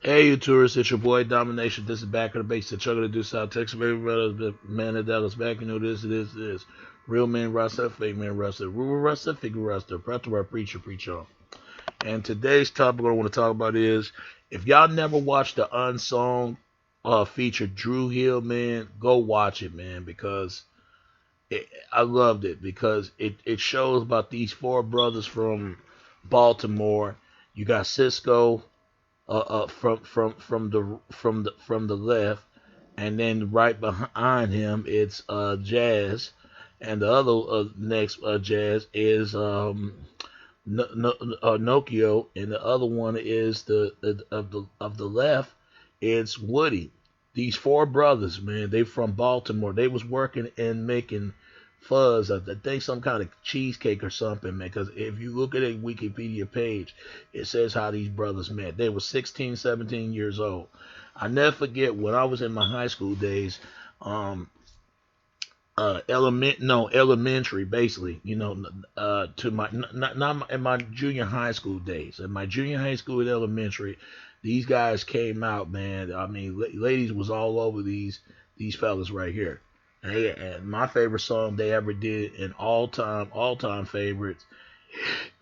Hey, you tourists, it's your boy Domination. This is back of the base. The Chugga to do South Texas, baby brother, the man of Dallas back. You know this, it is, it is. Real man wrestler, fake man wrestler, rural wrestler, figure wrestler, preacher, preacher, preacher. And today's topic I want to talk about is if y'all never watched the unsung feature Drew Hill, man, go watch it, man, because I loved it because it shows about these four brothers from Baltimore. You got Cisco, from the left, and then right behind him it's Jazz, and the other next Jazz is Nokia, and the other one is of the left. It's Woody. These four brothers, man, they from Baltimore. They was working and making fuzz. I think some kind of cheesecake or something, man. Because if you look at a Wikipedia page, it says how these brothers met. They were 16, 17 years old. I never forget when I was in my high school days. Elementary, basically, to my not in my junior high school days. In my junior high school and elementary, these guys came out, man. I mean, ladies was all over these fellas right here. And my favorite song they ever did, and all time favorites.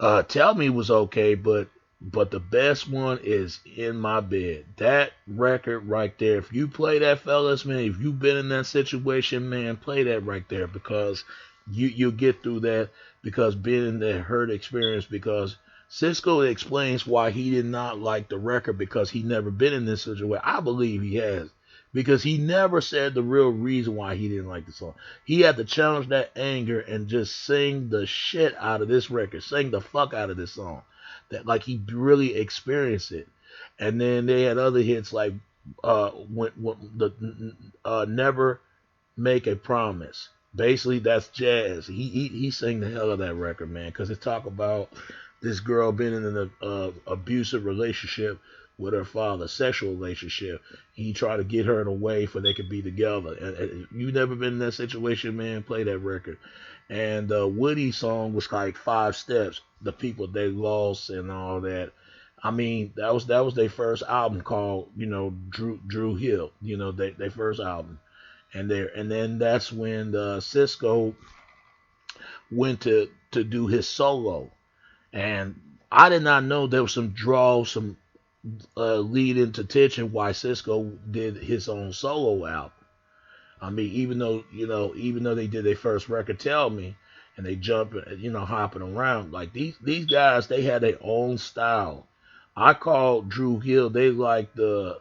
Tell Me was okay, but the best one is In My Bed. That record right there. If you play that, fellas, man, if you've been in that situation, man, play that right there because you'll get through that because being in that hurt experience because Cisco explains why he did not like the record because he never been in this situation. I believe he has. Because he never said the real reason why he didn't like the song. He had to challenge that anger and just sing the shit out of this record, sing the fuck out of this song. That like he really experienced it. And then they had other hits like when the Never Make a Promise. Basically, that's Jazz. He sang the hell of that record, man, because it talk about this girl being in an abusive relationship with her father, sexual relationship. He tried to get her in a way for they could be together. And you never been in that situation, man, play that record. And Woody's song was like Five Steps, the people they lost and all that. I mean, that was their first album called, Drew Hill, their first album. And then that's when Cisco went to do his solo. And I did not know there was some lead into tension why Cisco did his own solo album. I mean, even though they did their first record, Tell Me, and they jumping, hopping around like these guys, they had their own style. I call Drew Hill. They like the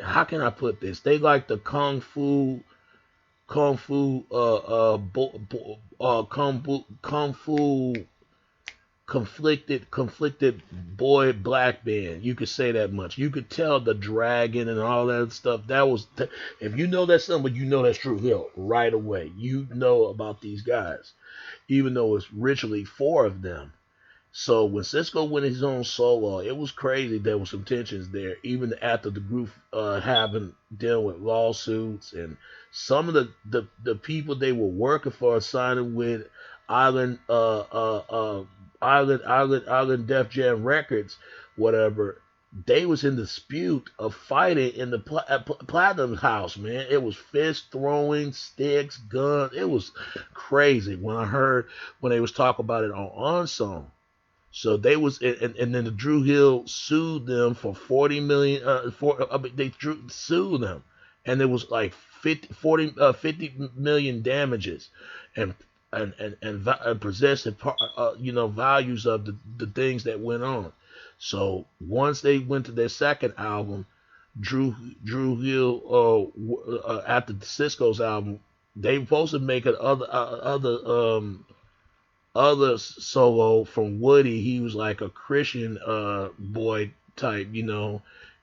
how can I put this? They like the kung fu conflicted boy black band. You could say that much. You could tell the dragon and all that stuff. If you know that something, you know that's Drew Hill right away. You know about these guys, even though it's originally four of them. So when Cisco went his own solo, it was crazy. There was some tensions there, even after the group having dealing with lawsuits and some of the people they were working for signing with Island Island Def Jam Records, whatever. They was in dispute of fighting in the Platinum House, man. It was fist throwing, sticks, guns. It was crazy when I heard when they was talking about it on Unsung. So they was, and then the Drew Hill sued them for 40 million. Sued them, and it was like 50 million damages, and and possessive values of the things that went on. So once they went to their second album, Drew Hill after the Cisco's album, they were supposed to make other solo from Woody. He was like a Christian boy type,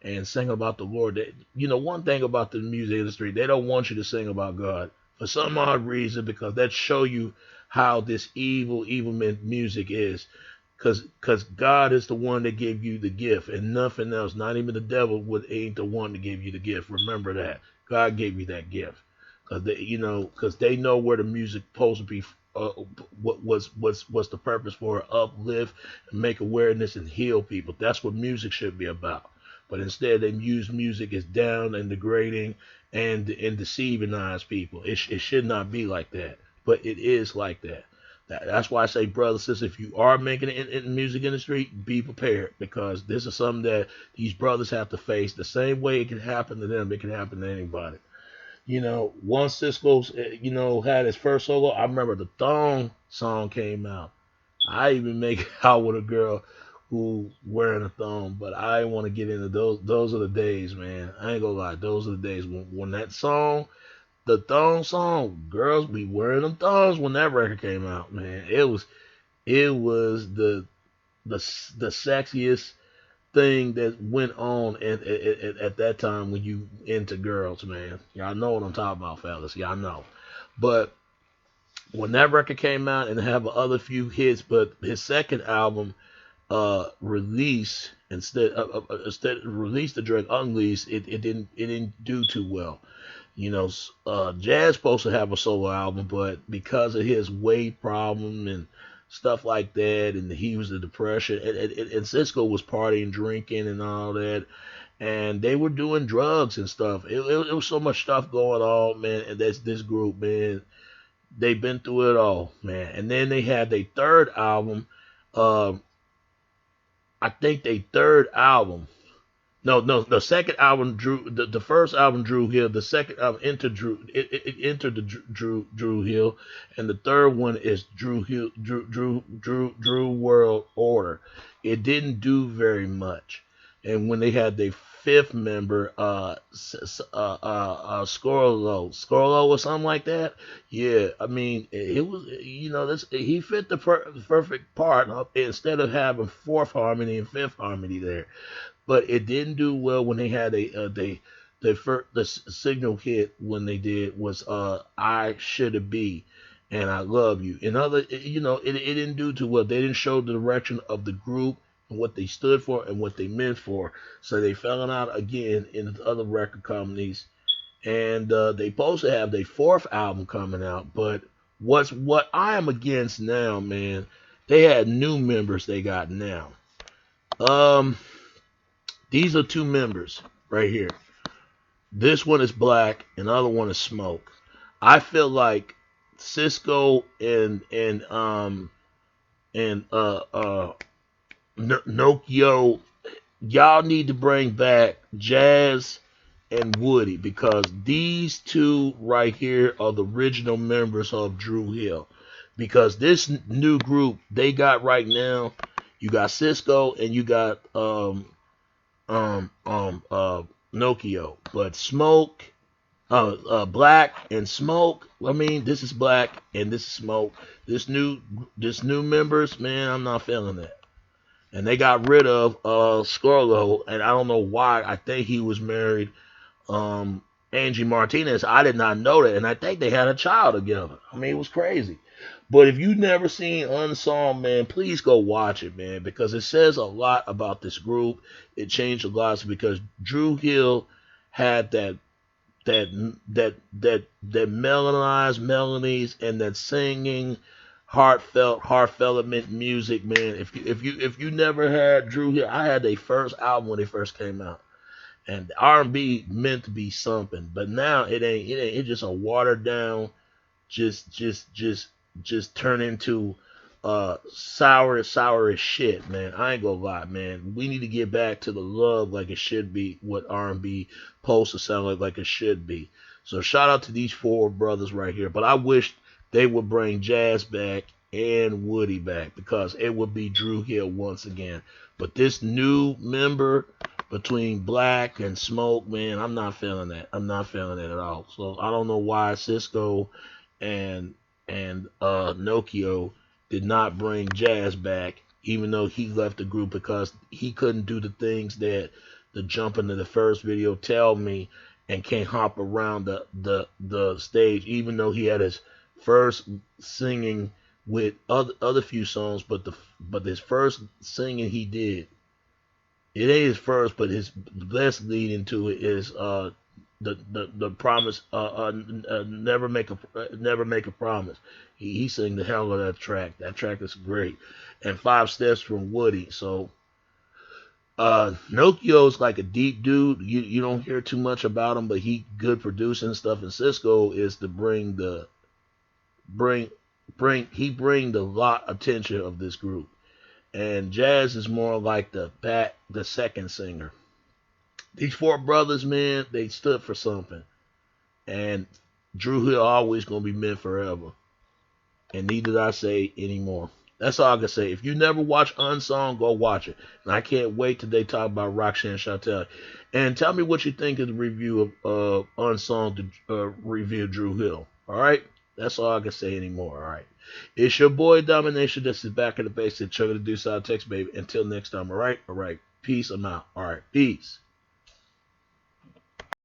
and sing about the Lord. One thing about the music industry, they don't want you to sing about God for some odd reason because that show you how this evil music is. Because God is the one that gave you the gift and nothing else. Not even the devil ain't the one to give you the gift. Remember that. God gave you that gift. Because they know where the music supposed to be what's the purpose for it? Uplift, make awareness, and heal people. That's what music should be about. But instead, they use music as down and degrading and deceiving people. It should not be like that, but it is like that. That's why I say, brothers, sisters, if you are making it in the music industry, be prepared because this is something that these brothers have to face. The same way it can happen to them, it can happen to anybody. Once Cisco's, had his first solo, I remember the Thong song came out. I even make out with a girl who wearing a thong, but I didn't want to get into those. Those are the days, man. I ain't gonna lie. Those are the days when that song, the thong song, girls be wearing them thongs when that record came out, man. It was the sexiest thing that went on at that time when you into girls, man. Y'all know what I'm talking about, fellas. Y'all know. But when that record came out and have other few hits, but his second album, release instead release the drug unleashed, it didn't do too well. Jazz supposed to have a solo album, but because of his weight problem and stuff like that, and he was the depression, and Cisco was partying, drinking, and all that, and they were doing drugs and stuff. It was so much stuff going on, man. And that's this group, man. They've been through it all, man. And then they had their third album. Uh, I think their third album. No, no, the second album drew the first album Drew Hill. The second album it entered the Drew Hill, and the third one is Drew Hill Drew World Order. It didn't do very much, and when they had their fifth member, Scorlo or something like that. Yeah, I mean it was this he fit the perfect part instead of having fourth harmony and fifth harmony there, but it didn't do well when they had the signal hit when they did was I Should Have Be and I Love You. And it didn't do too well. They didn't show the direction of the group and what they stood for and what they meant for. So they fell out again in the other record companies. And they supposed to have their fourth album coming out. But what I am against now, man, they had new members they got now. These are two members right here. This one is Black and the other one is Smoke. I feel like Cisco and Nokio, y'all need to bring back Jazz and Woody because these two right here are the original members of Drew Hill. Because this new group they got right now, you got Cisco and you got Nokio, but Smoke, Black and Smoke. I mean, this is Black and this is Smoke. This new members, man, I'm not feeling that. And they got rid of Scorlo, and I don't know why. I think he was married Angie Martinez. I did not know that, and I think they had a child together. I mean, it was crazy. But if you've never seen Unsung, man, please go watch it, man, because it says a lot about this group. It changed a lot because Drew Hill had that melodized melodies and that singing, heartfelt music, man. If you never had Drew Hill, I had their first album when they first came out, and R&B meant to be something, but now it ain't. It's just a watered down, just turn into sour as shit, man. I ain't gonna lie, man. We need to get back to the love like it should be, what R&B supposed to sound like it should be. So shout out to these four brothers right here. But I wish they would bring Jazz back and Woody back because it would be Drew Hill once again. But this new member between Black and Smoke, man, I'm not feeling that. I'm not feeling it at all. So I don't know why Cisco and Nokio did not bring Jazz back, even though he left the group because he couldn't do the things that the jump into the first video tell me, and can't hop around the stage, even though he had his first singing with other few songs, but his first singing he did. It ain't his first, but his best lead into it is the promise, never make a promise. He sang the hell of that track. That track is great. And Five Steps from Woody. So Nokio's like a deep dude. You don't hear too much about him, but he good producing stuff. And Cisco is to bring bring the lot attention of this group. And Jazz is more like the second singer. These four brothers, man, they stood for something. And Drew Hill always gonna be men forever. And need did I say anymore. That's all I can say. If you never watch Unsung, go watch it. And I can't wait till they talk about Roxanne Chantel. And tell me what you think of the review of Unsung to review Drew Hill. All right? That's all I can say anymore. All right. It's your boy Domination. This is Back in the Basic. Chugga the Deuce out text, baby. Until next time. All right? All right. Peace. I'm out. All right. Peace.